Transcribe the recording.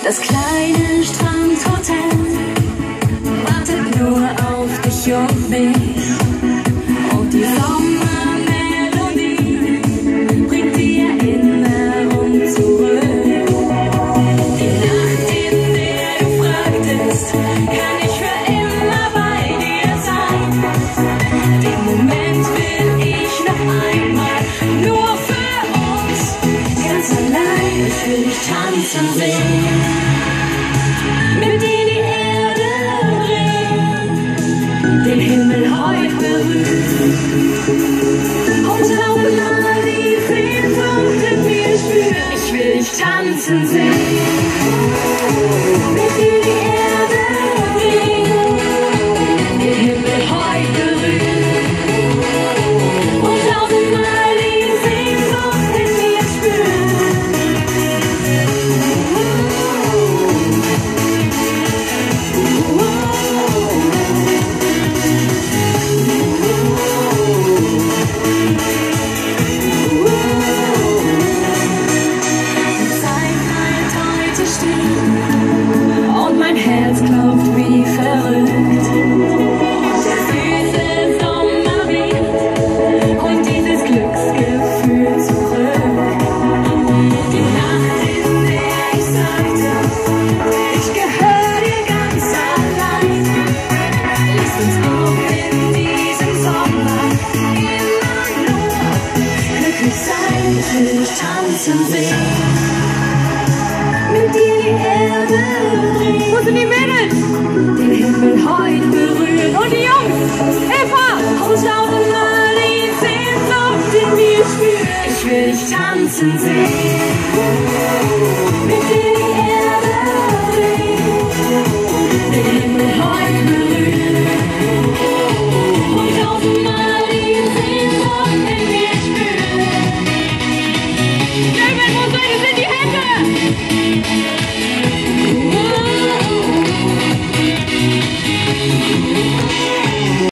Das kleine Strandhotel wartet nur auf dich und mich. Und die Sommermelodie bringt die Erinnerung zurück. Die Nacht, in der du fragtest, kann ich für immer bei dir sein. Den Moment will ich noch einmal, nur für uns, ganz allein. Ich will dich tanzen sehen. Mit dir die Erde drehen, den Himmel heute berühren und auch mal die Sehnsucht in mir spüren. Ich will dich tanzen sehen. Mit dir die Erde drehen, den Himmel heute berühren und auch mal die Sehnsucht in mir spüren. Und mein Herz klopft wie verrückt. Der süße Sommerwind und dieses Glücksgefühl zurück. Die Nacht, in der ich sagte, ich gehöre dir ganz allein. Lass uns auch in diesem Sommer immer nur glücklich sein. Ich will dich tanzen sehen. Mit dir die Erde drehen. Wo sind die Mädels? Den Himmel heute berühren. Und die Jungs, Eva! Und auch mal die Sehnsucht in mir spüren. Ich will dich tanzen sehen. Mit dir